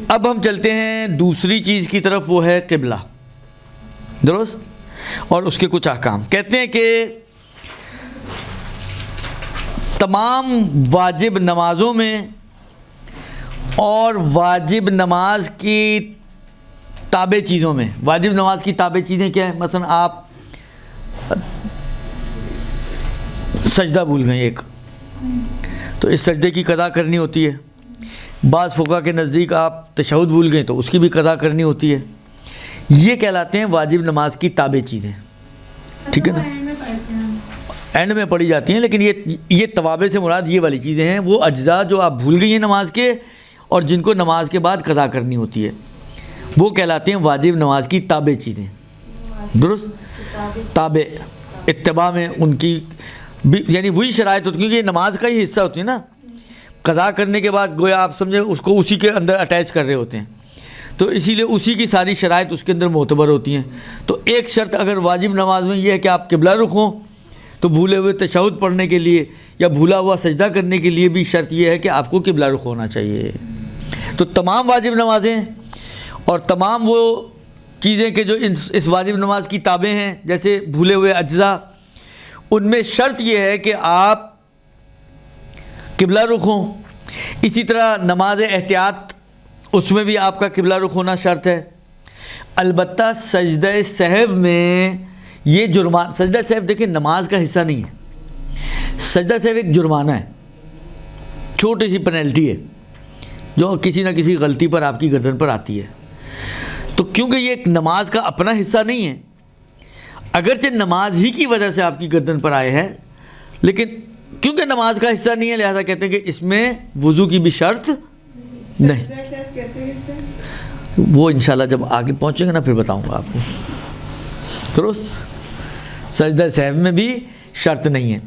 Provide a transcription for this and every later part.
اب ہم چلتے ہیں دوسری چیز کی طرف، وہ ہے قبلہ، درست، اور اس کے کچھ احکام. کہتے ہیں کہ تمام واجب نمازوں میں اور واجب نماز کی تابع چیزوں میں، واجب نماز کی تابع چیزیں کیا ہیں؟ مثلا آپ سجدہ بھول گئے ایک، تو اس سجدے کی قضا کرنی ہوتی ہے. بعض فقہا کے نزدیک آپ تشہد بھول گئے تو اس کی بھی قضا کرنی ہوتی ہے. یہ کہلاتے ہیں واجب نماز کی تابع چیزیں، ٹھیک ہے نا، اینڈ میں پڑھی جاتی ہیں. لیکن یہ توابع سے مراد یہ والی چیزیں ہیں، وہ اجزاء جو آپ بھول گئی ہیں نماز کے اور جن کو نماز کے بعد قضا کرنی ہوتی ہے، وہ کہلاتے ہیں واجب نماز کی تابع چیزیں، درست. تابع اتباع میں ان کی یعنی وہی شرائط ہوتی ہیں، کیونکہ یہ نماز کا ہی حصہ ہوتی ہے نا. قضا کرنے کے بعد گویا آپ سمجھے اس کو اسی کے اندر اٹیچ کر رہے ہوتے ہیں، تو اسی لیے اسی کی ساری شرائط اس کے اندر معتبر ہوتی ہیں. تو ایک شرط اگر واجب نماز میں یہ ہے کہ آپ قبلہ رخ ہوں، تو بھولے ہوئے تشہد پڑھنے کے لیے یا بھولا ہوا سجدہ کرنے کے لیے بھی شرط یہ ہے کہ آپ کو قبلہ رخ ہونا چاہیے. تو تمام واجب نمازیں اور تمام وہ چیزیں کہ جو اس واجب نماز کی تابع ہیں، جیسے بھولے ہوئے اجزاء، ان میں شرط یہ ہے کہ آپ قبلہ رخ ہوں. اسی طرح نماز احتیاط، اس میں بھی آپ کا قبلہ رخ ہونا شرط ہے. البتہ سجدہ سہو میں یہ جرمان، سجدہ سہو دیکھیں نماز کا حصہ نہیں ہے، سجدہ سہو ایک جرمانہ ہے، چھوٹی سی پینلٹی ہے جو کسی نہ کسی غلطی پر آپ کی گردن پر آتی ہے. تو کیونکہ یہ ایک نماز کا اپنا حصہ نہیں ہے، اگرچہ نماز ہی کی وجہ سے آپ کی گردن پر آئے ہے، لیکن کیونکہ نماز کا حصہ نہیں ہے لہذا کہتے ہیں کہ اس میں وضو کی بھی شرط نہیں. وہ انشاءاللہ جب آگے پہنچیں گے نا پھر بتاؤں گا آپ کو، درست. سجدہ سہو میں بھی شرط نہیں ہے.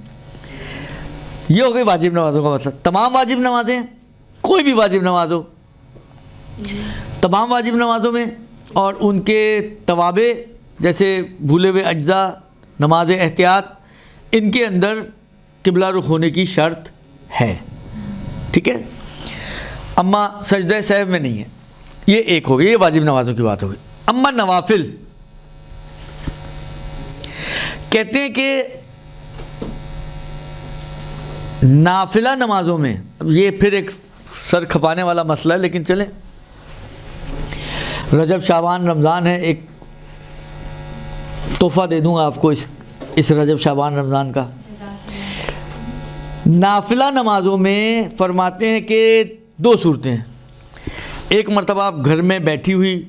یہ ہو گئی واجب نمازوں کا مسئلہ. تمام واجب نمازیں، کوئی بھی واجب نماز ہو، تمام واجب نمازوں میں اور ان کے توابع جیسے بھولے ہوئے اجزاء، نماز احتیاط، ان کے اندر قبلہ رخ ہونے کی شرط ہے، ٹھیک ہے. اما سجدہ سہو میں نہیں ہے. یہ ایک ہو گئی، یہ واجب نمازوں کی بات ہو گئی. اما نوافل، کہتے ہیں کہ نافلہ نمازوں میں، اب یہ پھر ایک سر کھپانے والا مسئلہ ہے، لیکن چلیں، رجب شعبان رمضان ہے، ایک تحفہ دے دوں گا آپ کو اس رجب شعبان رمضان کا. نافلہ نمازوں میں فرماتے ہیں کہ دو صورتیں ہیں. ایک مرتبہ آپ گھر میں بیٹھی ہوئی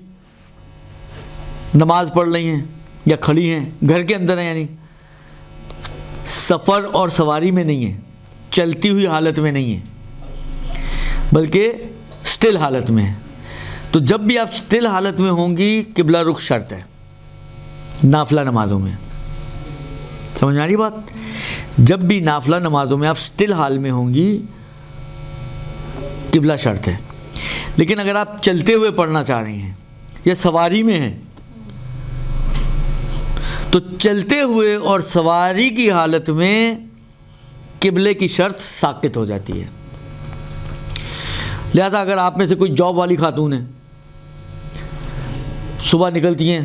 نماز پڑھ رہی ہیں یا کھڑی ہیں، گھر کے اندر ہیں، یعنی سفر اور سواری میں نہیں ہیں، چلتی ہوئی حالت میں نہیں ہیں، بلکہ سٹل حالت میں ہیں. تو جب بھی آپ سٹل حالت میں ہوں گی قبلہ رخ شرط ہے نافلہ نمازوں میں. سمجھ میں آ رہی بات؟ جب بھی نافلہ نمازوں میں آپ سٹل حال میں ہوں گی قبلہ شرط ہے. لیکن اگر آپ چلتے ہوئے پڑھنا چاہ رہی ہیں یا سواری میں ہیں تو چلتے ہوئے اور سواری کی حالت میں قبلے کی شرط ساقط ہو جاتی ہے. لہذا اگر آپ میں سے کوئی جاب والی خاتون ہے، صبح نکلتی ہیں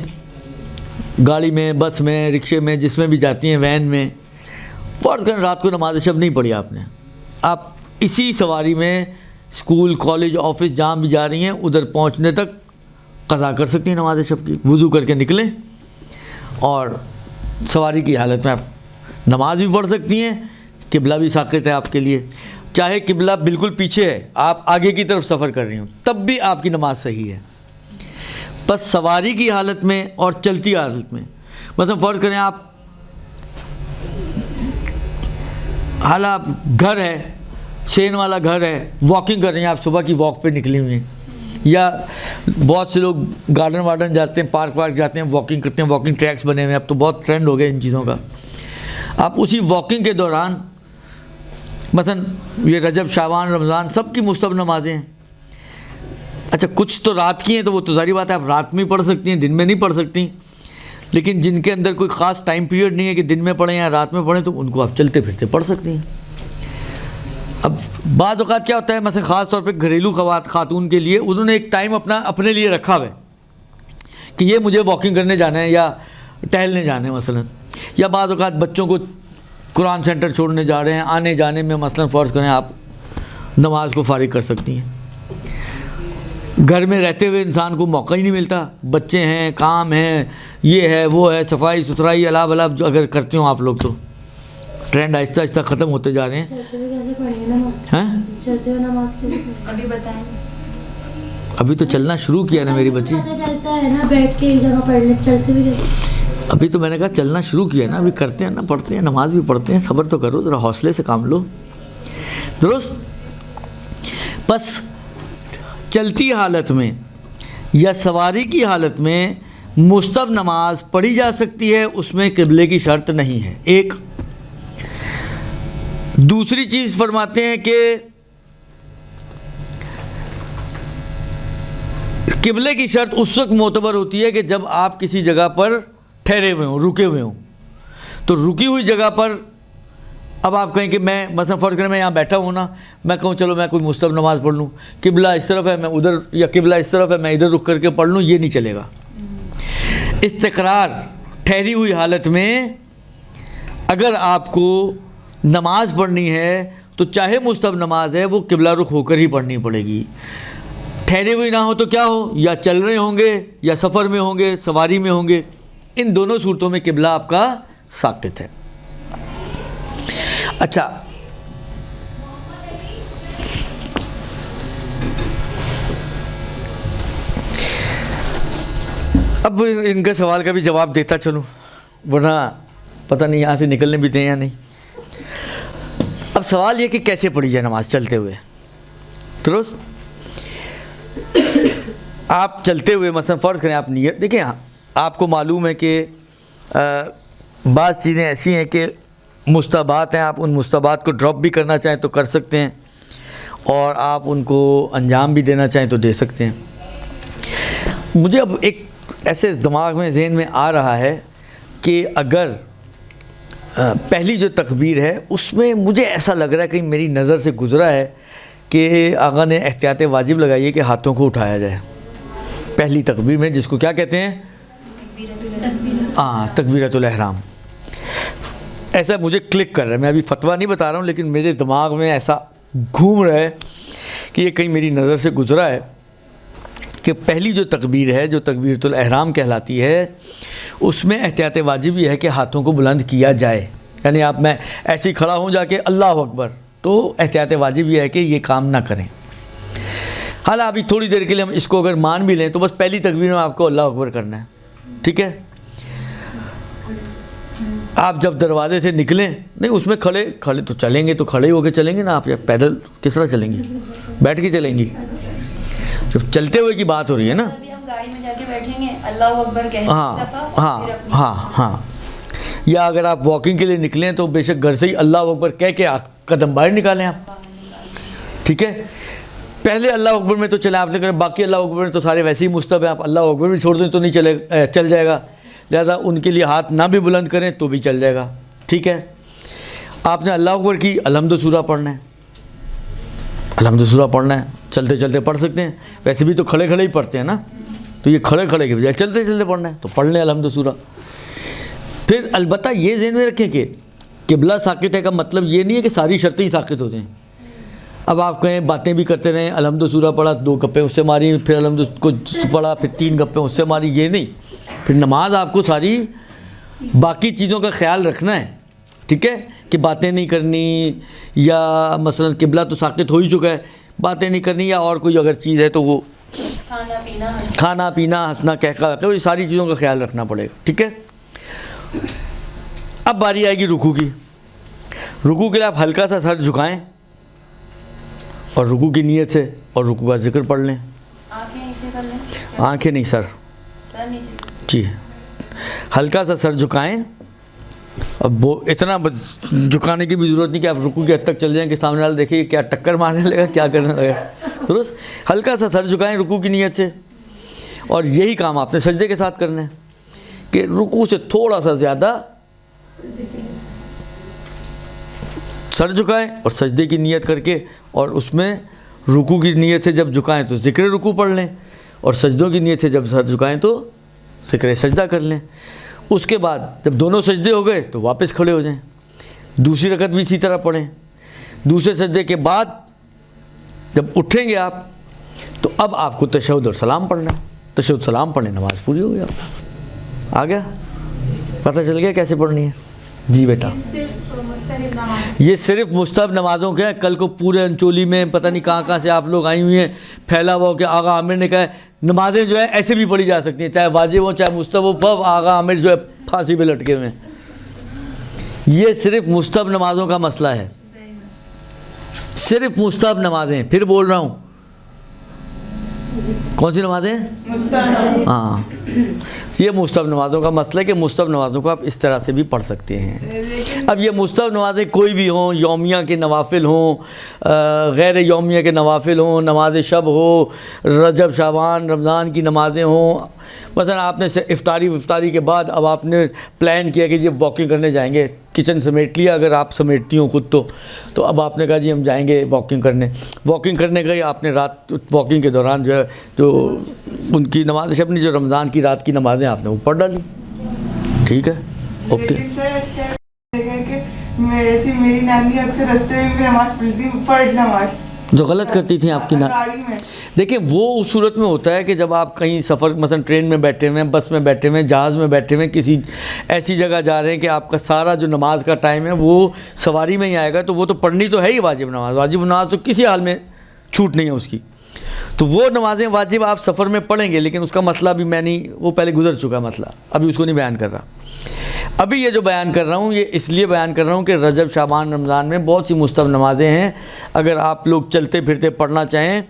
گاڑی میں، بس میں، رکشے میں، جس میں بھی جاتی ہیں، وین میں، فرض کریں رات کو نماز شب نہیں پڑھی آپ نے، آپ اسی سواری میں اسکول، کالج، آفس جہاں بھی جا رہی ہیں ادھر پہنچنے تک قضا کر سکتی ہیں نماز شب کی. وضو کر کے نکلیں اور سواری کی حالت میں آپ نماز بھی پڑھ سکتی ہیں، قبلہ بھی ساقط ہے آپ کے لیے. چاہے قبلہ بالکل پیچھے ہے، آپ آگے کی طرف سفر کر رہی ہوں، تب بھی آپ کی نماز صحیح ہے. بس سواری کی حالت میں اور چلتی حالت میں، مثلا فرض کریں آپ آپ گھر ہے، شین والا گھر ہے، واکنگ کر رہے ہیں، آپ صبح کی واک پہ نکلی ہوئی ہیں، یا بہت سے لوگ گارڈن وارڈن جاتے ہیں، پارک جاتے ہیں، واکنگ کرتے ہیں، واکنگ ٹریکس بنے ہوئے ہیں، اب تو بہت ٹرینڈ ہو گیا ان چیزوں کا. آپ اسی واکنگ کے دوران، مثلا یہ رجب شعبان رمضان سب کی مستحب نمازیں ہیں. اچھا کچھ تو رات کی ہیں تو وہ تو ظاہری بات ہے آپ رات میں پڑھ سکتی ہیں، دن میں نہیں پڑھ سکتی. لیکن جن کے اندر کوئی خاص ٹائم پیریڈ نہیں ہے کہ دن میں پڑھیں یا رات میں پڑھیں، تو ان کو آپ چلتے پھرتے پڑھ سکتی ہیں. اب بعض اوقات کیا ہوتا ہے مثلا خاص طور پہ گھریلو خاتون کے لیے انہوں نے ایک ٹائم اپنے لیے رکھا ہوا ہے کہ یہ مجھے واکنگ کرنے جانا ہے یا ٹہلنے جانا ہے مثلا، یا بعض اوقات بچوں کو قرآن سینٹر چھوڑنے جا رہے ہیں، آنے جانے میں مثلا فرض کریں آپ نماز کو فارغ کر سکتی ہیں۔ گھر میں رہتے ہوئے انسان کو موقع ہی نہیں ملتا، بچے ہیں، کام ہیں، یہ ہے وہ ہے، صفائی ستھرائی الا بلا جو اگر کرتے ہوں آپ لوگ تو ٹرینڈ آہستہ آہستہ ختم ہوتے جا رہے ہیں۔ ابھی تو چلنا شروع کیا نا میری بچی، ابھی تو میں نے کہا چلنا شروع کیا نا، ابھی کرتے ہیں نا، پڑھتے ہیں، نماز بھی پڑھتے ہیں، صبر تو کرو ذرا، حوصلے سے کام لو، درست۔ بس چلتی حالت میں یا سواری کی حالت میں مستحب نماز پڑھی جا سکتی ہے، اس میں قبلے کی شرط نہیں ہے۔ ایک دوسری چیز فرماتے ہیں کہ قبلے کی شرط اس وقت معتبر ہوتی ہے کہ جب آپ کسی جگہ پر ٹھہرے ہوئے ہوں، رکے ہوئے ہوں، تو رکی ہوئی جگہ پر اب آپ کہیں کہ میں مثلا فرض کریں میں یہاں بیٹھا ہوں نا، میں کہوں چلو میں کوئی مستحب نماز پڑھ لوں، قبلہ اس طرف ہے میں ادھر، یا قبلہ اس طرف ہے میں ادھر رک کر کے پڑھ لوں، یہ نہیں چلے گا۔ استقرار ٹھہری ہوئی حالت میں اگر آپ کو نماز پڑھنی ہے تو چاہے مستحب نماز ہے وہ قبلہ رخ ہو کر ہی پڑھنی پڑے گی۔ ٹھہرے ہوئی نہ ہو تو کیا ہو، یا چل رہے ہوں گے یا سفر میں ہوں گے، سواری میں ہوں گے، ان دونوں صورتوں میں قبلہ آپ کا ثابت ہے۔ اچھا، اب ان کے سوال کا بھی جواب دیتا چلوں، ورنہ پتہ نہیں یہاں سے نکلنے بھی دیں یا نہیں۔ اب سوال یہ کہ کیسے پڑھی جائے نماز چلتے ہوئے، درست؟ آپ چلتے ہوئے مثلا فرض کریں آپ نیت، دیکھیں آپ کو معلوم ہے کہ بعض چیزیں ایسی ہیں کہ مستحبات ہیں، آپ ان مستحبات کو ڈراپ بھی کرنا چاہیں تو کر سکتے ہیں، اور آپ ان کو انجام بھی دینا چاہیں تو دے سکتے ہیں۔ مجھے اب ایک ایسے دماغ میں ذہن میں آ رہا ہے کہ اگر پہلی جو تکبیر ہے اس میں مجھے ایسا لگ رہا ہے کہ میری نظر سے گزرا ہے کہ آقا نے احتیاط واجب لگائی ہے کہ ہاتھوں کو اٹھایا جائے پہلی تکبیر میں، جس کو کیا کہتے ہیں؟ تکبیرۃ الاحرام۔ ایسا مجھے کلک کر رہا ہے، میں ابھی فتویٰ نہیں بتا رہا ہوں لیکن میرے دماغ میں ایسا گھوم رہا ہے کہ یہ کہیں میری نظر سے گزرا ہے کہ پہلی جو تکبیر ہے جو تکبیرۃ الاحرام کہلاتی ہے اس میں احتیاط واجب یہ ہے کہ ہاتھوں کو بلند کیا جائے، یعنی آپ میں ایسے ہی کھڑا ہوں جا کے اللہ اکبر، تو احتیاط واجب یہ ہے کہ یہ کام نہ کریں۔ حالانکہ ابھی تھوڑی دیر کے لیے ہم اس کو اگر مان بھی لیں تو بس پہلی تکبیر میں آپ کو اللہ اکبر کرنا ہے، ٹھیک ہے؟ آپ جب دروازے سے نکلیں، نہیں اس میں کھڑے تو چلیں گے، تو کھڑے ہو کے چلیں گے نا آپ، یا پیدل کس طرح چلیں گے؟ بیٹھ کے چلیں گی، جب چلتے ہوئے کی بات ہو رہی ہے نا۔ ہم گاڑی میں جا کے بیٹھیں گے اللہ اکبر کہیں، ہاں، یا اگر آپ واکنگ کے لیے نکلیں تو بے شک گھر سے ہی اللہ اکبر کہہ کے قدم باہر نکالیں آپ، ٹھیک ہے؟ پہلے اللہ اکبر میں تو چلیں آپ نے کہا، باقی اللہ اکبر میں تو سارے ویسے ہی مستحب ہیں، آپ اللہ اکبر بھی چھوڑ دیں تو نہیں چل جائے گا، لہذا ان کے لیے ہاتھ نہ بھی بلند کریں تو بھی چل جائے گا، ٹھیک ہے؟ آپ نے اللہ اکبر کی، الحمد سورہ پڑھنا ہے، الحمد سورہ پڑھنا ہے، چلتے چلتے پڑھ سکتے ہیں، ویسے بھی تو کھڑے کھڑے ہی پڑھتے ہیں نا، تو یہ کھڑے کھڑے کے بجائے چلتے چلتے پڑھنا ہے تو پڑھ لیں الحمد سورہ۔ پھر البتہ یہ ذہن میں رکھیں کہ قبلہ ساکت ہے کا مطلب یہ نہیں ہے کہ ساری شرطیں ہی ساکت ہوتے ہیں۔ اب آپ کہیں باتیں بھی کرتے رہیں، الحمد سورہ پڑھا، 2 گپیں اس سے ماری، پھر الحمد کو پڑھا، پھر 3 گپیں اس سے ماری، یہ نہیں، پھر نماز آپ کو ساری باقی چیزوں کا خیال رکھنا ہے، ٹھیک ہے؟ کہ باتیں نہیں کرنی، یا مثلا قبلہ تو ساکت ہو ہی چکا ہے، باتیں نہیں کرنی، یا اور کوئی اگر چیز ہے تو وہ کھانا پینا ہنسنا کہہ یہ ساری چیزوں کا خیال رکھنا پڑے گا، ٹھیک ہے؟ اب باری آئے گی رکوع کی۔ رکوع کے لیے آپ ہلکا سا سر جھکائیں اور رکوع کی نیت سے اور رکوع کا ذکر پڑھ لیں۔ آنکھیں نہیں، سر جی، ہلکا سا سر جھکائیں، اب وہ اتنا جھکانے کی بھی ضرورت نہیں کہ آپ رکوع کی حد تک چل جائیں کہ سامنے والا دیکھیں کیا ٹکر مارنے لگا، کیا کرنے لگا، درست؟ ہلکا سا سر جھکائیں رکوع کی نیت سے، اور یہی کام آپ نے سجدے کے ساتھ کرنا ہے کہ رکوع سے تھوڑا سا زیادہ سر جھکائیں اور سجدے کی نیت کر کے، اور اس میں رکوع کی نیت سے جب جھکائیں تو ذکر رکوع پڑھ لیں، اور سجدوں کی نیت سے جب سر جھکائیں تو ذکر سجدہ کر لیں۔ اس کے بعد جب دونوں سجدے ہو گئے تو واپس کھڑے ہو جائیں، دوسری رکعت بھی اسی طرح پڑھیں۔ دوسرے سجدے کے بعد جب اٹھیں گے آپ تو اب آپ کو تشہد اور سلام پڑھنا ہے، تشہد سلام پڑھنے نماز پوری ہو گئی آپ۔ آ گیا؟ پتہ چل گیا کیسے پڑھنی ہے؟ جی بیٹا، یہ صرف مستحب نمازوں کے ہیں۔ کل کو پورے انچولی میں پتہ نہیں کہاں سے آپ لوگ آئی ہوئی ہیں پھیلا ہوا کہ آغا عامر نے کہا ہے نمازیں جو ہے ایسے بھی پڑھی جا سکتی ہیں، چاہے واجب ہو چاہے مستحب ہو، پب آغا عامر جو ہے پھانسی پہ لٹکے ہوئے ہیں۔ یہ صرف مستحب نمازوں کا مسئلہ ہے، صرف مستحب نمازیں۔ پھر بول رہا ہوں، کون سی نمازیں؟ ہاں، یہ مستحب نمازوں کا مسئلہ ہے کہ مستحب نمازوں کو آپ اس طرح سے بھی پڑھ سکتے ہیں۔ اب یہ مستحب نمازیں کوئی بھی ہوں، یومیہ کے نوافل ہوں، غیر یومیہ کے نوافل ہوں، نماز شب ہو، رجب شعبان رمضان کی نمازیں ہوں۔ مثلا آپ نے افطاری کے بعد اب آپ نے پلان کیا کہ جی واکنگ کرنے جائیں گے، کچن سمیٹ لیا اگر آپ سمیٹتی ہوں خود تو اب آپ نے کہا جی ہم جائیں گے واکنگ کرنے گئے، آپ نے رات واکنگ کے دوران جو ہے جو ان کی نماز شب جو رمضان کی رات کی نمازیں آپ نے وہ پڑھ ڈالی، ٹھیک ہے، اوکے۔ میری نانی اکثر رستے میں نماز پڑھتی، فرض نماز جو غلط کرتی تھیں آپ کی دیکھیں وہ اس صورت میں ہوتا ہے کہ جب آپ کہیں سفر مثلا ٹرین میں بیٹھے ہوئے ہیں، بس میں بیٹھے ہوئے ہیں، جہاز میں بیٹھے ہوئے ہیں، کسی ایسی جگہ جا رہے ہیں کہ آپ کا سارا جو نماز کا ٹائم ہے وہ سواری میں ہی آئے گا، تو وہ تو پڑھنی تو ہے ہی واجب نماز تو کسی حال میں چھوٹ نہیں ہے اس کی، تو وہ نمازیں واجب آپ سفر میں پڑھیں گے، لیکن اس کا مسئلہ بھی میں نہیں، وہ پہلے گزر چکا مسئلہ، ابھی اس کو نہیں بیان کر رہا۔ ابھی یہ جو بیان کر رہا ہوں یہ اس لیے بیان کر رہا ہوں کہ رجب شعبان رمضان میں بہت سی مستحب نمازیں ہیں، اگر آپ لوگ چلتے پھرتے پڑھنا چاہیں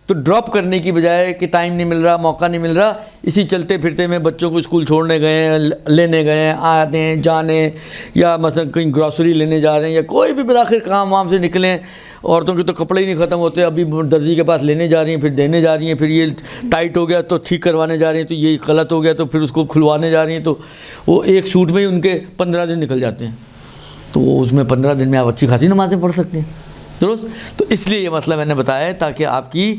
تو ڈراپ کرنے کی بجائے کہ ٹائم نہیں مل رہا، موقع نہیں مل رہا، اسی چلتے پھرتے میں بچوں کو اسکول چھوڑنے گئے ہیں، لینے گئے ہیں، آتے ہیں جانے، یا مثلا کہیں گروسری لینے جا رہے ہیں، یا کوئی بھی بالآخر کام وام سے نکلیں، عورتوں کے تو کپڑے ہی نہیں ختم ہوتے، ابھی درزی کے پاس لینے جا رہی ہیں، پھر دینے جا رہی ہیں، پھر یہ ٹائٹ ہو گیا تو ٹھیک کروانے جا رہی ہیں، تو یہ غلط ہو گیا تو پھر اس کو کھلوانے جا رہی ہیں، تو وہ ایک سوٹ میں ہی ان کے 15 دن نکل جاتے ہیں، تو وہ اس میں 15 دن میں آپ اچھی خاصی نمازیں پڑھ سکتے ہیں، درست؟ تو اس لیے یہ مسئلہ میں نے بتایا ہے تاکہ آپ کی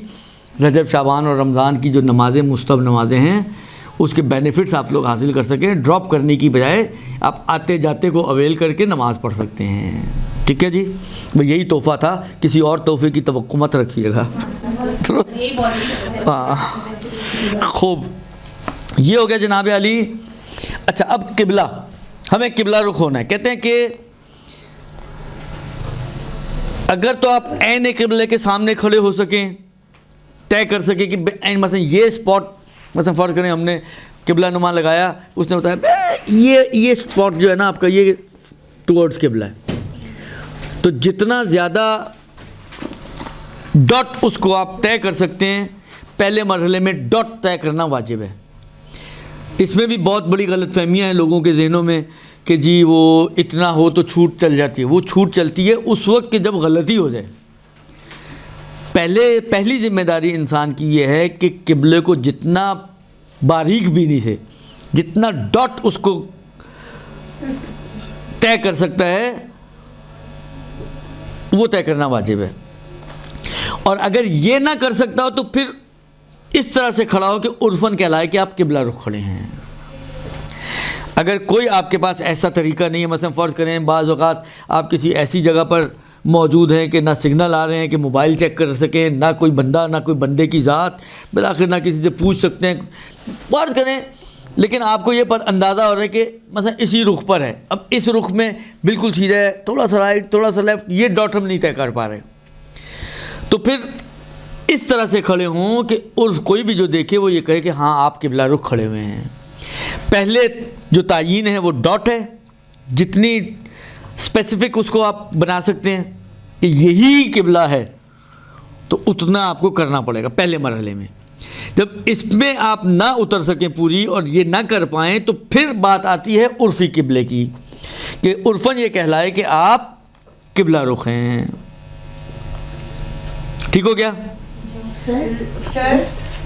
رجب شعبان اور رمضان کی جو نمازیں مستحب نمازیں ہیں اس کے بینیفٹس آپ لوگ حاصل کر سکیں، ڈراپ کرنے کی بجائے آپ آتے جاتے کو اویل کر کے نماز پڑھ سکتے ہیں، ٹھیک ہے جی؟ بھئی یہی تحفہ تھا، کسی اور تحفے کی توقع مت رکھیے گا۔ ہاں خوب، یہ ہو گیا جناب علی۔ اچھا اب قبلہ، ہمیں قبلہ رخ ہونا ہے، کہتے ہیں کہ اگر تو آپ عین قبلے کے سامنے کھڑے ہو سکیں، طے کر سکیں کہ مثلا یہ اسپاٹ، مثلا فرض کریں ہم نے قبلہ نما لگایا، اس نے بتایا یہ اسپاٹ جو ہے نا آپ کا یہ ٹورڈز قبلہ ہے، تو جتنا زیادہ ڈاٹ اس کو آپ طے کر سکتے ہیں، پہلے مرحلے میں ڈاٹ طے کرنا واجب ہے۔ اس میں بھی بہت بڑی غلط فہمیاں ہیں لوگوں کے ذہنوں میں کہ جی وہ اتنا ہو تو چھوٹ چل جاتی ہے، وہ چھوٹ چلتی ہے اس وقت کہ جب غلطی ہو جائے۔ پہلی ذمہ داری انسان کی یہ ہے کہ قبلے کو جتنا باریک بینی سے جتنا ڈاٹ اس کو طے کر سکتا ہے وہ طے کرنا واجب ہے، اور اگر یہ نہ کر سکتا ہو تو پھر اس طرح سے کھڑا ہو کہ عرفاً کہلائے کہ آپ قبلہ رخ کھڑے ہیں۔ اگر کوئی آپ کے پاس ایسا طریقہ نہیں ہے، مثلا فرض کریں بعض اوقات آپ کسی ایسی جگہ پر موجود ہیں کہ نہ سگنل آ رہے ہیں کہ موبائل چیک کر سکیں، نہ کوئی بندہ، نہ کوئی بندے کی ذات، بالآخر نہ کسی سے پوچھ سکتے ہیں، فرض کریں، لیکن آپ کو یہ پر اندازہ ہو رہا ہے کہ مثلا اسی رخ پر ہے، اب اس رخ میں بالکل سیدھا ہے، تھوڑا سا رائٹ تھوڑا سا لیفٹ، یہ ڈاٹ ہم نہیں طے کر پا رہے، تو پھر اس طرح سے کھڑے ہوں کہ عرف کوئی بھی جو دیکھے وہ یہ کہے کہ ہاں آپ قبلہ رخ کھڑے ہوئے ہیں۔ پہلے جو تعین ہے وہ ڈاٹ ہے، جتنی اسپیسیفک اس کو آپ بنا سکتے ہیں کہ یہی قبلہ ہے تو اتنا آپ کو کرنا پڑے گا پہلے مرحلے میں۔ جب اس میں آپ نہ اتر سکیں پوری اور یہ نہ کر پائیں تو پھر بات آتی ہے عرفی قبلے کی، کہ عرفاً یہ کہلائے کہ آپ قبلہ رخ ہیں۔ ٹھیک ہو گیا؟ سر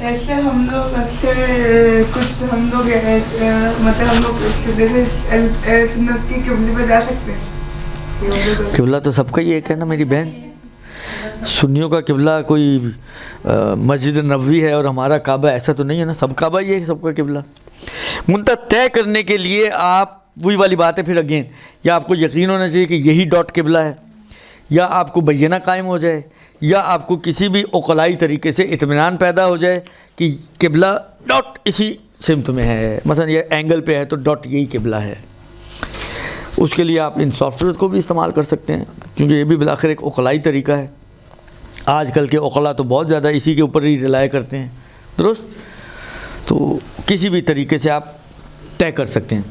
ایسے ہم لوگ اکثر کچھ ہم لوگ مطلب ہم لوگ جیسے سنت کی قبلے پہ جا سکتے ہیں، قبلہ تو سب کا ہی ایک ہے نا میری بہن. سنیوں کا قبلہ کوئی مسجد نبوی ہے اور ہمارا کعبہ ایسا تو نہیں ہے نا, سب کعبہ ہی ہے سب کا قبلہ. منتہا طے کرنے کے لیے آپ وہی والی بات ہے پھر اگین, یا آپ کو یقین ہونا چاہیے کہ یہی ڈاٹ قبلہ ہے, یا آپ کو بینہ قائم ہو جائے, یا آپ کو کسی بھی عقلائی طریقے سے اطمینان پیدا ہو جائے کہ قبلہ ڈاٹ اسی سمت میں ہے, مثلا یہ اینگل پہ ہے تو ڈاٹ یہی قبلہ ہے. اس کے لیے آپ ان سافٹ ویئر کو بھی استعمال کر سکتے ہیں, کیونکہ یہ بھی بالآخر ایک عقلائی طریقہ ہے. آج کل کے عقلاء تو بہت زیادہ اسی کے اوپر ہی ریلائے کرتے ہیں, درست. تو کسی بھی طریقے سے آپ طے کر سکتے ہیں.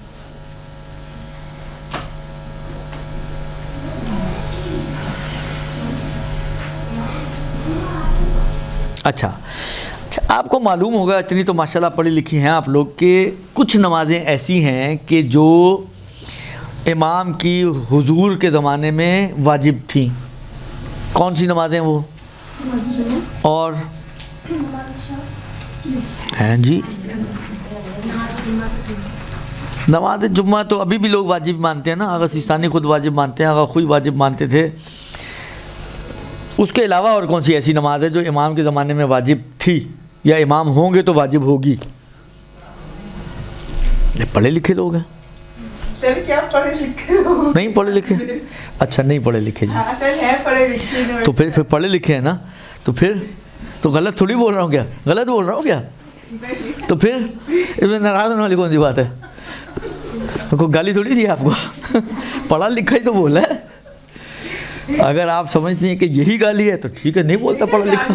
اچھا آپ کو معلوم ہوگا, اتنی تو ماشاءاللہ پڑھی لکھی ہیں آپ لوگ, کہ کچھ نمازیں ایسی ہیں کہ جو امام کی حضور کے زمانے میں واجب تھیں. کون سی نمازیں وہ؟ اور ہیں جی, نماز جمعہ تو ابھی بھی لوگ واجب مانتے ہیں نا. آغا سیستانی خود واجب مانتے ہیں, آغا خوئی واجب مانتے تھے. اس کے علاوہ اور کون سی ایسی نماز ہے جو امام کے زمانے میں واجب تھی یا امام ہوں گے تو واجب ہوگی؟ یہ پڑھے لکھے لوگ ہیں. سر کیا پڑھے لکھے ہو؟ نہیں پڑھے لکھے؟ اچھا نہیں پڑھے لکھے جی. سر ہے پڑھے لکھے. تو پھر پڑھے لکھے ہیں نا, تو پھر تو غلط تھوڑی بول رہا ہوں کیا؟ غلط بول رہا ہوں کیا؟ تو پھر اس میں ناراض ہونے والی کون سی بات ہے؟ کوئی گالی تھوڑی دی آپ کو, پڑھا لکھا ہی تو بولا ہے. اگر آپ سمجھتے ہیں کہ یہی گالی ہے تو ٹھیک ہے, نہیں بولتا پڑھا لکھا.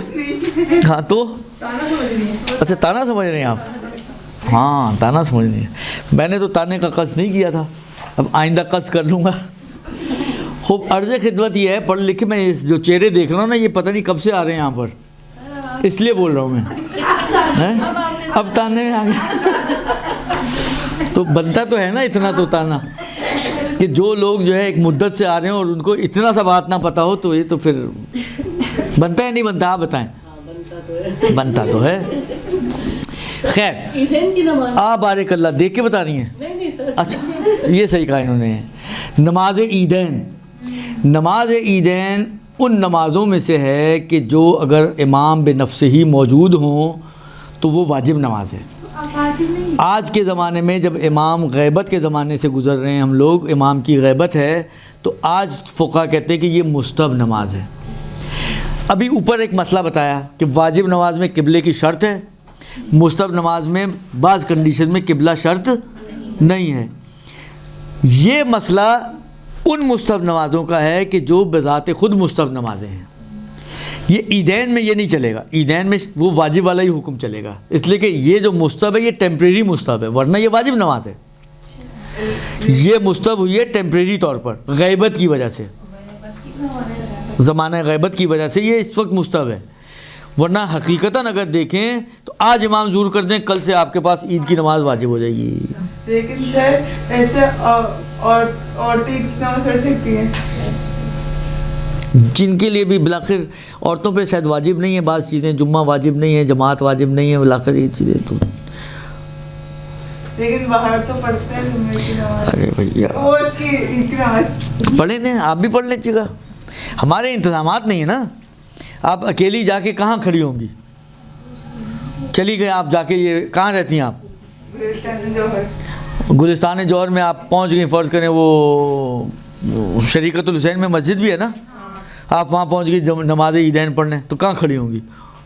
ہاں تو اچھا تانا سمجھ رہے ہیں آپ؟ ہاں تانا سمجھ رہے ہیں. میں نے تو تانے کا قصد نہیں کیا تھا, اب آئندہ قصد کر لوں گا. خوب عرض خدمت یہ ہے, پڑھ لکھے میں جو چہرے دیکھ رہا ہوں نا, یہ پتہ نہیں کب سے آ رہے ہیں یہاں پر, اس لیے بول رہا ہوں میں. اب تانے میں آ گیا تو بنتا تو ہے نا اتنا تو تانا, کہ جو لوگ جو ہے ایک مدت سے آ رہے ہیں اور ان کو اتنا سا بات نہ پتہ ہو, تو یہ تو پھر بنتا ہے نہیں بنتا؟ آپ بتائیں. بنتا تو ہے. خیر آپ بارک اللہ دیکھ کے بتا رہی ہیں. اچھا یہ صحیح کہا انہوں نے. نماز عیدین, نماز عیدین ان نمازوں میں سے ہے کہ جو اگر امام بنفس ہی موجود ہوں تو وہ واجب نماز ہے. آج کے زمانے میں جب امام غیبت کے زمانے سے گزر رہے ہیں ہم لوگ, امام کی غیبت ہے, تو آج فقہا کہتے ہیں کہ یہ مستحب نماز ہے. ابھی اوپر ایک مسئلہ بتایا کہ واجب نماز میں قبلے کی شرط ہے, مستحب نماز میں بعض کنڈیشن میں قبلہ شرط نہیں ہے. یہ مسئلہ ان مستحب نمازوں کا ہے کہ جو بذات خود مستحب نمازیں ہیں. یہ عیدین میں یہ نہیں چلے گا, عیدین میں وہ واجب والا ہی حکم چلے گا, اس لیے کہ یہ جو مستحب ہے یہ ٹیمپریری مستحب ہے, ورنہ یہ واجب نماز ہے. یہ مستحب ہوئی ہے ٹیمپریری طور پر غیبت کی وجہ سے, زمانہ غیبت کی وجہ سے یہ اس وقت مستحب ہے, ورنہ حقیقتاً اگر دیکھیں تو آج امام ظہور کر دیں, کل سے آپ کے پاس عید کی نماز واجب ہو جائے گی. لیکن سر ایسے عورتیں عید کی نماز پڑھ سکتی ہیں جن کے لیے بھی بالآخر عورتوں پہ شاید واجب نہیں ہے بعض چیزیں, جمعہ واجب نہیں ہے, جماعت واجب نہیں ہے, بالآخر یہ چیزیں تو. لیکن باہر تو پڑھتے ہیں جمعے کی نماز. ارے بھیا وہ اس کی عید کی نماز پڑھیں نا, آپ بھی پڑھ لیجیے گا. ہمارے انتظامات نہیں ہیں نا, آپ اکیلی جا کے کہاں کھڑی ہوں گی؟ چلی گئے آپ جا کے, یہ کہاں رہتی ہیں آپ؟ گلستان جوہر میں آپ پہنچ گئی, فرض کریں وہ شریعت الحسین میں مسجد بھی ہے نا, آپ وہاں پہنچ گئی نماز عیدین پڑھنے, تو کہاں کھڑی ہوں گی؟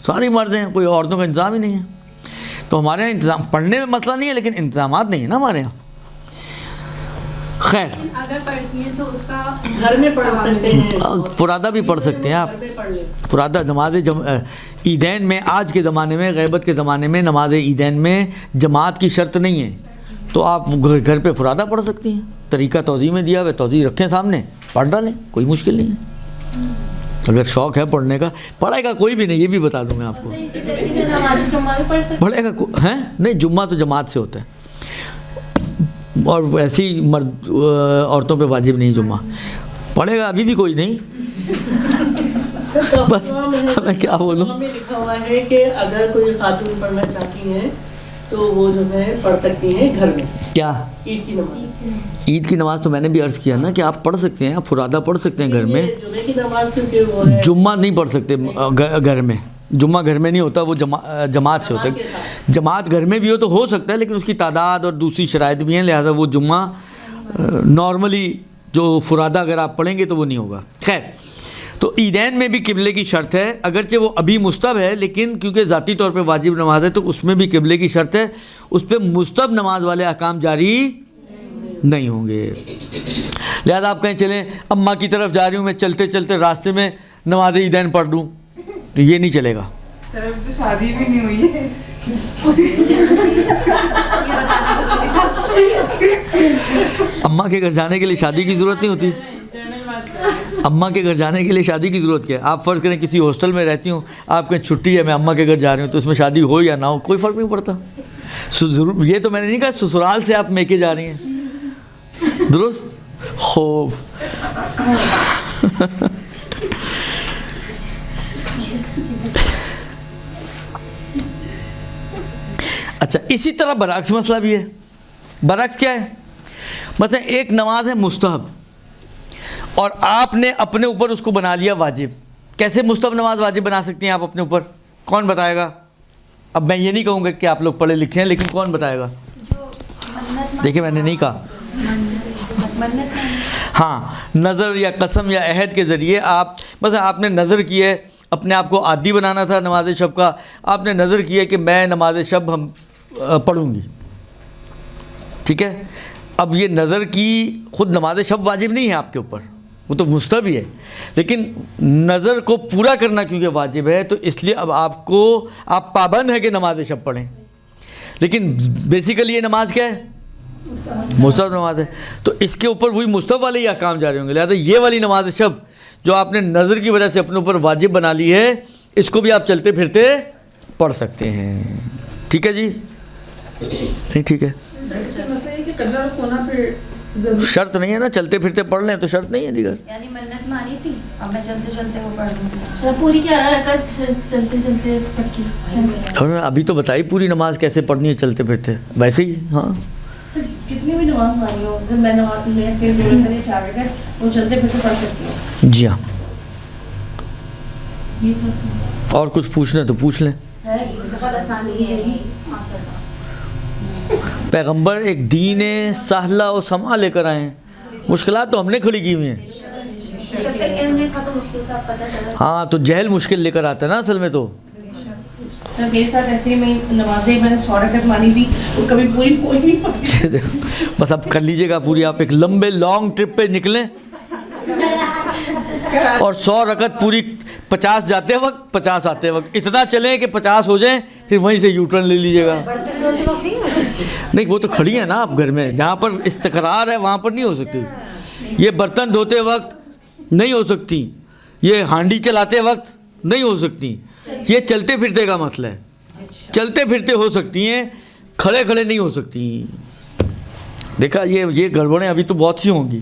ساری مرد ہیں, کوئی عورتوں کا انتظام ہی نہیں ہے. تو ہمارے یہاں انتظام پڑھنے میں مسئلہ نہیں ہے, لیکن انتظامات نہیں ہیں نا ہمارے یہاں. خیر اگر پڑھتی ہیں تو اس کا گھر میں پڑھ سکتے ہیں, فرادہ بھی پڑھ سکتے ہیں آپ. فرادہ نماز عیدین میں آج کے زمانے میں, غیبت کے زمانے میں نماز عیدین میں جماعت کی شرط نہیں ہے, تو آپ گھر پہ فرادہ پڑھ سکتی ہیں. طریقہ توضیح میں دیا ہوا ہے, توضیح رکھیں سامنے, پڑھ ڈالیں, کوئی مشکل نہیں ہے. اگر شوق ہے پڑھنے کا, پڑھے گا کوئی بھی نہیں, یہ بھی بتا دوں میں آپ کو. پڑھے گا ہیں نہیں, جمعہ تو جماعت سے ہوتا ہے, اور ویسے ہی مرد عورتوں پہ واجب نہیں جمعہ. پڑھے گا ابھی بھی کوئی نہیں, بس میں کیا بولوں. لکھا ہوا ہے کہ اگر کوئی خاتون پڑھنا چاہتی ہیں تو وہ جو ہے پڑھ سکتی ہیں گھر میں کیا عید کی نماز. عید کی نماز تو میں نے بھی عرض کیا نا کہ آپ پڑھ سکتے ہیں, آپ فرادہ پڑھ سکتے ہیں گھر میں. یہ جمعے کی نماز کیونکہ وہ ہے جمعہ نہیں پڑھ سکتے گھر میں, جمعہ گھر میں نہیں ہوتا, وہ جماعت سے ہوتا ہے. جماعت گھر میں بھی ہو سکتا ہے, لیکن اس کی تعداد اور دوسری شرائط بھی ہیں, لہٰذا وہ جمعہ نارملی جو فرادہ اگر آپ پڑھیں گے تو وہ نہیں ہوگا. خیر, تو عیدین میں بھی قبلے کی شرط ہے, اگرچہ وہ ابھی مستحب ہے, لیکن کیونکہ ذاتی طور پہ واجب نماز ہے تو اس میں بھی قبلے کی شرط ہے, اس پہ مستحب نماز والے احکام جاری نہیں ہوں گے. لہذا آپ کہیں چلیں اماں کی طرف جا رہی ہوں میں, چلتے چلتے راستے میں نماز عیدین پڑھ دوں, تو یہ نہیں چلے گا. سر اب تو شادی بھی نہیں ہوئی ہے. اماں کے گھر جانے کے لیے شادی کی ضرورت نہیں ہوتی. اماں کے گھر جانے کے لیے شادی کی ضرورت کیا ہے؟ آپ فرض کریں کسی ہاسٹل میں رہتی ہوں, آپ کہیں چھٹی ہے میں اماں کے گھر جا رہی ہوں, تو اس میں شادی ہو یا نہ ہو کوئی فرق نہیں پڑتا. یہ تو میں نے نہیں کہا سسرال سے آپ میکے جا رہی ہیں, درست خوب. اچھا, اسی طرح برعکس مسئلہ بھی ہے. برعکس کیا ہے؟ مثلا ایک نماز ہے مستحب اور آپ نے اپنے اوپر اس کو بنا لیا واجب. کیسے مستحب نماز واجب بنا سکتی ہیں آپ اپنے اوپر؟ کون بتائے گا؟ اب میں یہ نہیں کہوں گا کہ آپ لوگ پڑھے لکھے ہیں, لیکن کون بتائے گا؟ دیکھیں میں نے نہیں کہا. ہاں, نظر یا قسم یا عہد کے ذریعے آپ مثلا آپ نے نظر کی ہے, اپنے آپ کو عادی بنانا تھا نماز شب کا, آپ نے نظر کی ہے کہ میں نماز شب پڑھوں گی, ٹھیک ہے. اب یہ نظر کی خود نماز شب واجب نہیں ہے آپ کے اوپر, وہ تو مستحب ہی ہے, لیکن نظر کو پورا کرنا کیونکہ واجب ہے تو اس لیے اب آپ پابند ہیں کہ نماز شب پڑھیں, لیکن بیسیکلی یہ نماز کیا ہے؟ مستحب نماز ہے. تو اس کے اوپر وہی مستحب والے ہی احکام جاری ہوں گے. لہٰذا یہ والی نماز شب جو آپ نے نظر کی وجہ سے اپنے اوپر واجب بنا لی ہے, اس کو بھی آپ چلتے پھرتے پڑھ سکتے ہیں. ٹھیک ہے جی؟ نہیں ٹھیک ہے, شرط نہیں ہے نا, چلتے پھرتے پڑھ لیں تو شرط نہیں ہے دیگر. یعنی منت مانی تھی, اب میں چلتے چلتے وہ پڑھ لوں. پوری کیا رکعت چلتے چلتے پڑھ کے, ابھی تو بتائی پوری نماز کیسے پڑھنی ہے چلتے پھرتے, ویسے ہی. ہاں, کتنی بھی نماز مانی ہو, میں نماز میں پھر میرے 4 رکعت وہ چلتے پھرتے پڑھ سکتی ہوں. جی ہاں. یہ تو اور کچھ پوچھنا تو پوچھ لیں. بہت آسانی ہے. پیغمبر ایک دین سہلہ و سما لے کر آئے ہیں, مشکلات تو ہم نے کھڑی کی ہوئی ہیں. جب تک علم نہیں تھا تو مشکل تھا, پتہ چلا. ہاں, تو جہل مشکل لے کر آتا ہے نا اصل میں. تو سر میرے ساتھ ایسے میں نمازیں میں نے 100 رکعت مانی تھی, وہ کبھی پوری کوئی نہیں پڑھی. بس اب کر لیجیے گا پوری. آپ ایک لمبے لانگ ٹرپ پہ نکلیں اور 100 رکعت پوری, 50 جاتے وقت 50 آتے وقت, اتنا چلیں کہ 50 ہو جائیں, پھر وہیں سے یو ٹرن لے لیجیے گا. نہیں, وہ تو کھڑی ہیں نا آپ گھر میں, جہاں پر استقرار ہے وہاں پر نہیں ہو سکتی. یہ برتن دھوتے وقت نہیں ہو سکتی, یہ ہانڈی چلاتے وقت نہیں ہو سکتی. یہ چلتے پھرتے کا مسئلہ ہے. چلتے پھرتے ہو سکتی ہیں, کھڑے کھڑے نہیں ہو سکتی. دیکھا, یہ گڑبڑیں ابھی تو بہت سی ہوں گی.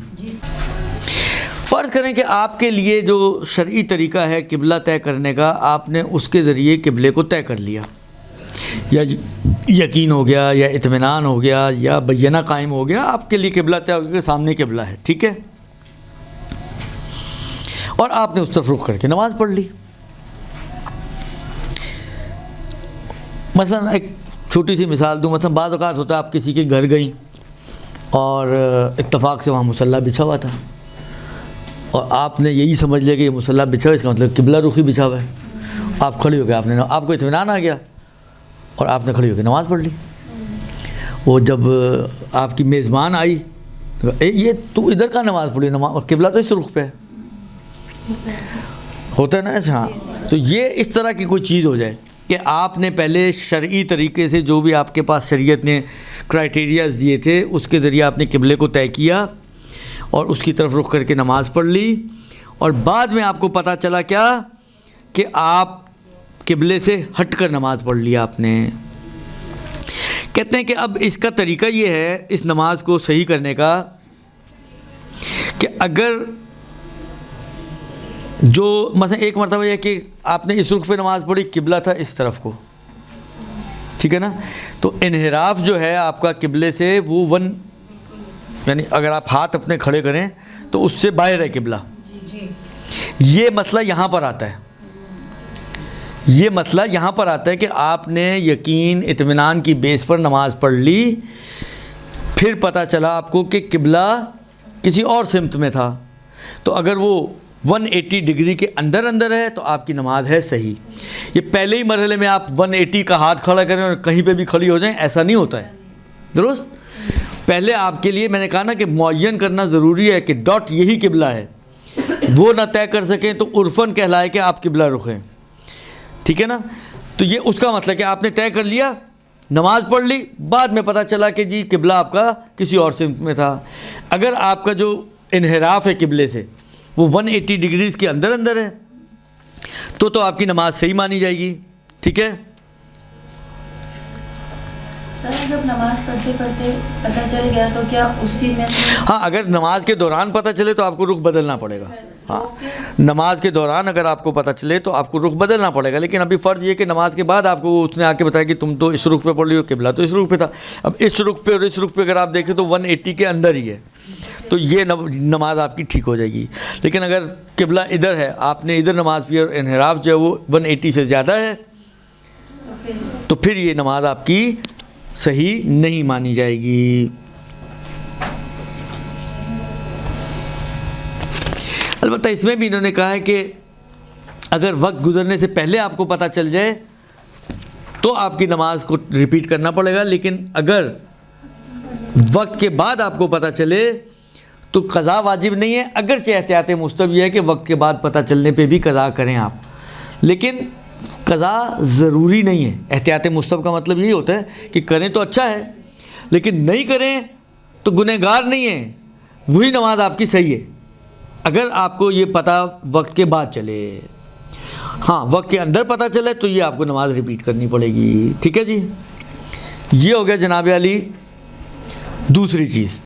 فرض کریں کہ آپ کے لیے جو شرعی طریقہ ہے قبلہ طے کرنے کا, آپ نے اس کے ذریعے قبلے کو طے کر لیا, یا یقین ہو گیا, یا اطمینان ہو گیا, یا بینہ قائم ہو گیا, آپ کے لیے قبلہ طے ہو گیا کہ سامنے قبلہ ہے, ٹھیک ہے, اور آپ نے اس طرف رخ کر کے نماز پڑھ لی. مثلا ایک چھوٹی سی مثال دوں, مثلا بعض اوقات ہوتا ہے آپ کسی کے گھر گئیں اور اتفاق سے وہاں مصلی بچھا ہوا تھا, اور آپ نے یہی سمجھ لیا کہ یہ مصلی بچھا ہوا ہے, اس کا مطلب قبلہ رخی بچھا ہوا ہے. آپ کھڑے ہو گئے, آپ کو اطمینان آ گیا اور آپ نے کھڑی ہو کے نماز پڑھ لی. وہ جب آپ کی میزبان آئی, یہ تو ادھر کا نماز پڑھی, قبلہ تو اس رخ پہ ہوتا ہے نا ایسا. ہاں, تو یہ اس طرح کی کوئی چیز ہو جائے کہ آپ نے پہلے شرعی طریقے سے جو بھی آپ کے پاس شریعت نے کرائٹیریاز دیے تھے اس کے ذریعے آپ نے قبلے کو طے کیا اور اس کی طرف رخ کر کے نماز پڑھ لی, اور بعد میں آپ کو پتہ چلا کیا کہ آپ قبلے سے ہٹ کر نماز پڑھ لیا آپ نے. کہتے ہیں کہ اب اس کا طریقہ یہ ہے اس نماز کو صحیح کرنے کا کہ اگر جو مثلا ایک مرتبہ یہ کہ آپ نے اس رخ پہ نماز پڑھی, قبلہ تھا اس طرف کو, ٹھیک ہے نا. تو انحراف جو ہے آپ کا قبلے سے وہ یعنی اگر آپ ہاتھ اپنے کھڑے کریں تو اس سے باہر ہے قبلہ. یہ مسئلہ یہاں پر آتا ہے. یہ مسئلہ یہاں پر آتا ہے کہ آپ نے یقین اطمینان کی بیس پر نماز پڑھ لی, پھر پتہ چلا آپ کو کہ قبلہ کسی اور سمت میں تھا, تو اگر وہ 180 ڈگری کے اندر ہے تو آپ کی نماز ہے صحیح. یہ پہلے ہی مرحلے میں آپ 180 کا ہاتھ کھڑا کریں اور کہیں پہ بھی کھڑی ہو جائیں, ایسا نہیں ہوتا ہے. درست. پہلے آپ کے لیے میں نے کہا نا کہ معین کرنا ضروری ہے کہ ڈاٹ یہی قبلہ ہے, وہ نہ طے کر سکیں تو عرفاً کہلائے کہ آپ قبلہ رخ ہیں. ٹھیک ہے نا. تو یہ اس کا مطلب کہ آپ نے طے کر لیا, نماز پڑھ لی, بعد میں پتہ چلا کہ جی قبلہ آپ کا کسی اور سمت میں تھا. اگر آپ کا جو انحراف ہے قبلے سے وہ 180 ڈگریز کے اندر ہے تو آپ کی نماز صحیح مانی جائے گی. ٹھیک ہے. سر جب نماز پڑھتے پتہ چل گیا تو کیا اسی میں؟ ہاں, اگر نماز کے دوران پتہ چلے تو آپ کو رخ بدلنا پڑے گا. ہاں, نماز کے دوران اگر آپ کو پتہ چلے تو آپ کو رخ بدلنا پڑے گا. لیکن ابھی فرض یہ کہ نماز کے بعد آپ کو اس نے آ کے بتایا کہ تم تو اس رخ پہ پڑھ رہی ہو, قبلہ تو اس رخ پہ تھا. اب اس رخ پہ اور اس رخ پہ اگر آپ دیکھیں تو 180 کے اندر ہی ہے, تو یہ نماز آپ کی ٹھیک ہو جائے گی. لیکن اگر قبلہ ادھر ہے, آپ نے ادھر نماز پڑھی اور انحراف جو ہے وہ 180 سے زیادہ ہے, تو پھر یہ نماز آپ کی صحیح نہیں مانی جائے گی. البتہ اس میں بھی انہوں نے کہا ہے کہ اگر وقت گزرنے سے پہلے آپ کو پتہ چل جائے تو آپ کی نماز کو ریپیٹ کرنا پڑے گا. لیکن اگر وقت کے بعد آپ کو پتہ چلے تو قضا واجب نہیں ہے, اگرچہ احتیاط مستحب یہ ہے کہ وقت کے بعد پتہ چلنے پہ بھی قضا کریں آپ, لیکن قضا ضروری نہیں ہے. احتیاط مستحب کا مطلب یہی ہوتا ہے کہ کریں تو اچھا ہے, لیکن نہیں کریں تو گنہگار نہیں ہیں, وہی نماز آپ کی صحیح ہے اگر آپ کو یہ پتہ وقت کے بعد چلے. ہاں, وقت کے اندر پتہ چلے تو یہ آپ کو نماز ریپیٹ کرنی پڑے گی. ٹھیک ہے جی. یہ ہو گیا جناب علی دوسری چیز.